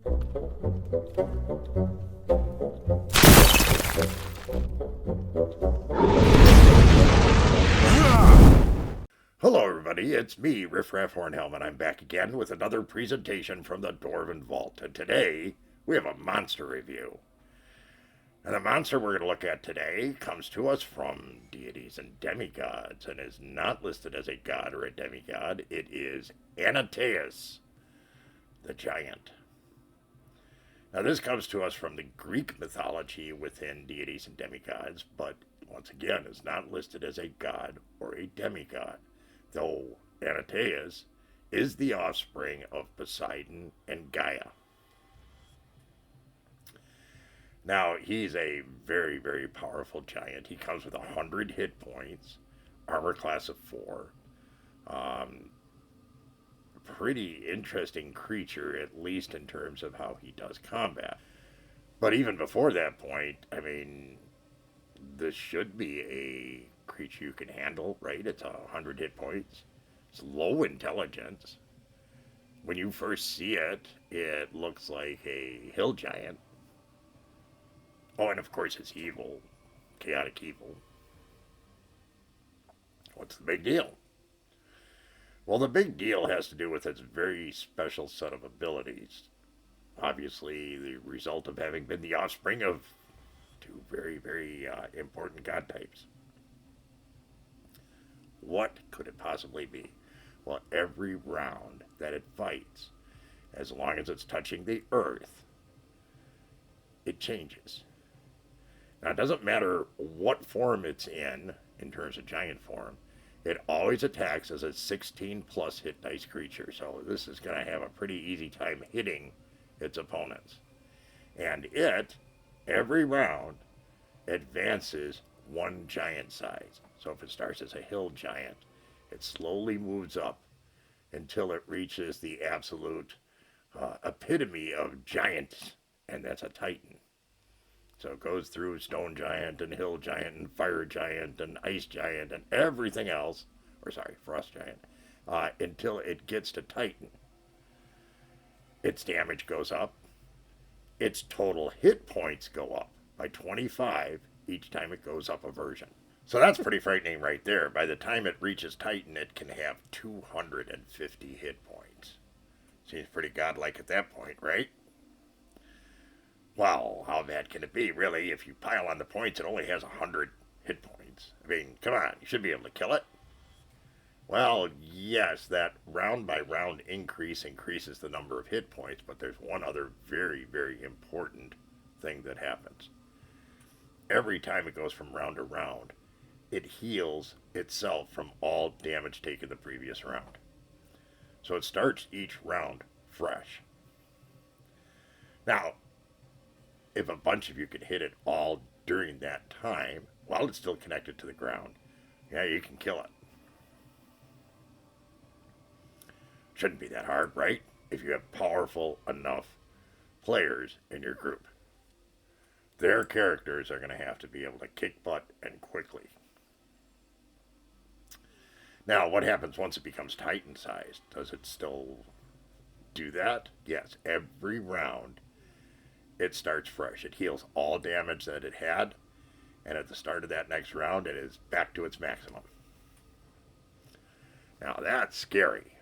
Hello everybody, it's me, Riffraff Hornhelm, and I'm back again with another presentation from the Dwarven Vault. And today, we have a monster review. And the monster we're going to look at today comes to us from deities and demigods, and is not listed as a god or a demigod. It is ANTAEUS, the giant. Now this comes to us from the Greek mythology within deities and demigods, but once again is not listed as a god or a demigod, though ANTAEUS is the offspring of Poseidon and Gaia. Now, he's a very, very powerful giant. He comes with 100 hit points, armor class of 4. Pretty interesting creature, at least in terms of how he does combat. But even before that point, I mean, this should be a creature you can handle, right? It's 100 hit points. It's low intelligence. When you first see it, it looks like a hill giant. Oh, and of course it's evil. Chaotic evil. What's the big deal? Well, the big deal has to do with its very special set of abilities. Obviously, the result of having been the offspring of two very, very important god types. What could it possibly be? Well, every round that it fights, as long as it's touching the earth, it changes. Now, it doesn't matter what form it's in terms of giant form, it always attacks as a 16 plus hit dice creature, so this is going to have a pretty easy time hitting its opponents. And it, every round, advances one giant size. So if it starts as a hill giant, it slowly moves up until it reaches the absolute epitome of giants, and that's a titan. So it goes through stone giant and hill giant and fire giant and ice giant and everything else, frost giant, until it gets to titan. Its damage goes up. Its total hit points go up by 25 each time it goes up a version. So that's pretty frightening right there. By the time it reaches titan, it can have 250 hit points. Seems pretty godlike at that point, right? Well, how bad can it be, really? If you pile on the points, it only has 100 hit points. I mean, come on, you should be able to kill it. Well, yes, that round by round increases the number of hit points, but there's one other very, very important thing that happens. Every time it goes from round to round, it heals itself from all damage taken the previous round. So it starts each round fresh. Now, if a bunch of you can hit it all during that time, while it's still connected to the ground, yeah, you can kill it. Shouldn't be that hard, right? If you have powerful enough players in your group. Their characters are going to have to be able to kick butt and quickly. Now, what happens once it becomes Titan-sized? Does it still do that? Yes, every round it starts fresh. It heals all damage that it had, and at the start of that next round, it is back to its maximum. Now, that's scary.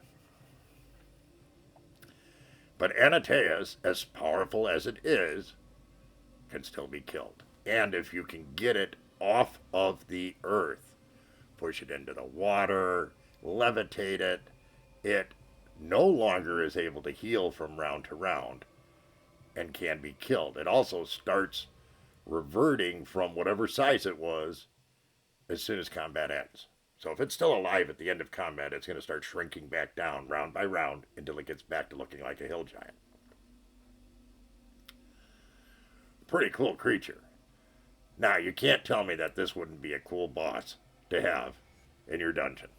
But ANTAEUS, as powerful as it is, can still be killed. And if you can get it off of the earth, push it into the water, levitate it, it no longer is able to heal from round to round and can be killed. It also starts reverting from whatever size it was as soon as combat ends. So if it's still alive at the end of combat, it's going to start shrinking back down round by round until it gets back to looking like a hill giant. Pretty cool creature. Now, you can't tell me that this wouldn't be a cool boss to have in your dungeon.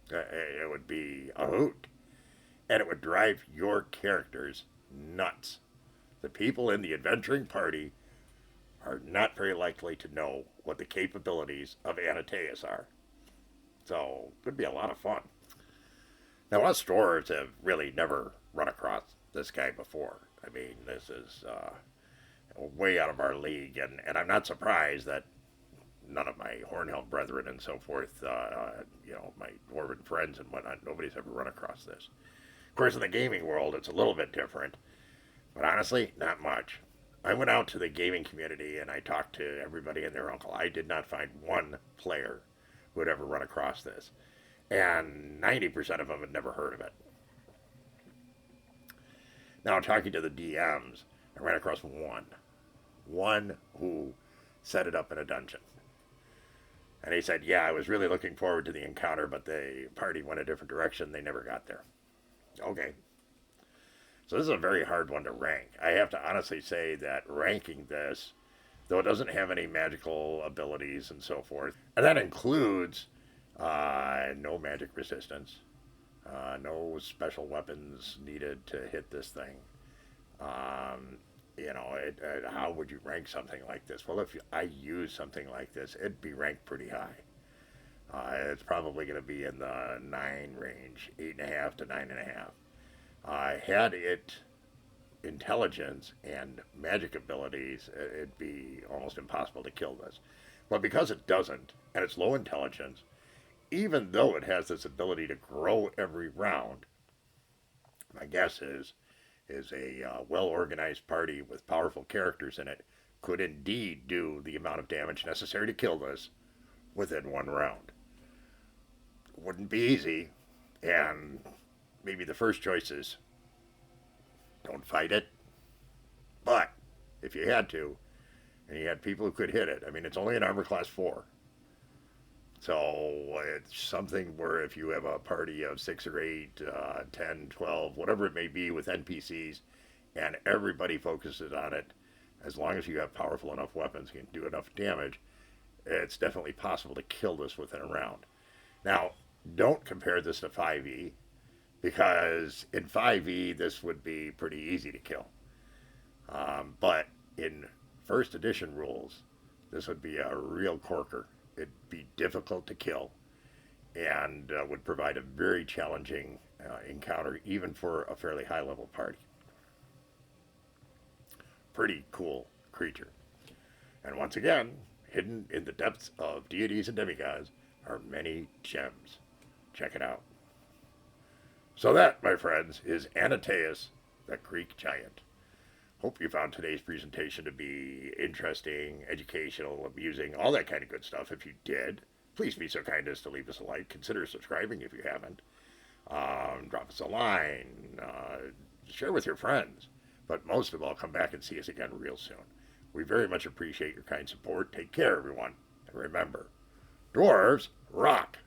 It would be a hoot. And it would drive your characters nuts. The people in the adventuring party are not very likely to know what the capabilities of ANTAEUS are. So, it would be a lot of fun. Now, us dwarves have really never run across this guy before. I mean, this is way out of our league, and I'm not surprised that none of my Hornhelm brethren and so forth, my dwarven friends and whatnot, nobody's ever run across this. Of course, in the gaming world, it's a little bit different, but honestly, not much. I went out to the gaming community and I talked to everybody and their uncle. I did not find one player who had ever run across this, and 90% of them had never heard of it. Now, talking to the DMs, I ran across one who set it up in a dungeon. And he said, yeah, I was really looking forward to the encounter, but the party went a different direction. They never got there. Okay. So this is a very hard one to rank. I have to honestly say that ranking this, though it doesn't have any magical abilities and so forth, and that includes no magic resistance, no special weapons needed to hit this thing. How would you rank something like this? Well, if I use something like this, it'd be ranked pretty high. It's probably going to be in the 9 range, 8.5 to 9.5. Had it intelligence and magic abilities, it'd be almost impossible to kill this. But because it doesn't, and it's low intelligence, even though it has this ability to grow every round, my guess is a well-organized party with powerful characters in it could indeed do the amount of damage necessary to kill this within one round. Wouldn't be easy, and maybe the first choice is don't fight it. But if you had to, and you had people who could hit it, I mean, it's only an armor class 4. So it's something where if you have a party of 6 or 8, 10, 12, whatever it may be with NPCs, and everybody focuses on it, as long as you have powerful enough weapons, you can do enough damage, it's definitely possible to kill this within a round. Now, don't compare this to 5e, because in 5e, this would be pretty easy to kill. But in first edition rules, this would be a real corker. It'd be difficult to kill and would provide a very challenging encounter, even for a fairly high level party. Pretty cool creature. And once again, hidden in the depths of deities and demigods are many gems. Check it out. So that, my friends, is ANTAEUS, the Greek giant. Hope you found today's presentation to be interesting, educational, amusing, all that kind of good stuff. If you did, please be so kind as to leave us a like. Consider subscribing if you haven't. Drop us a line. Share with your friends. But most of all, come back and see us again real soon. We very much appreciate your kind support. Take care, everyone. And remember, dwarves rock!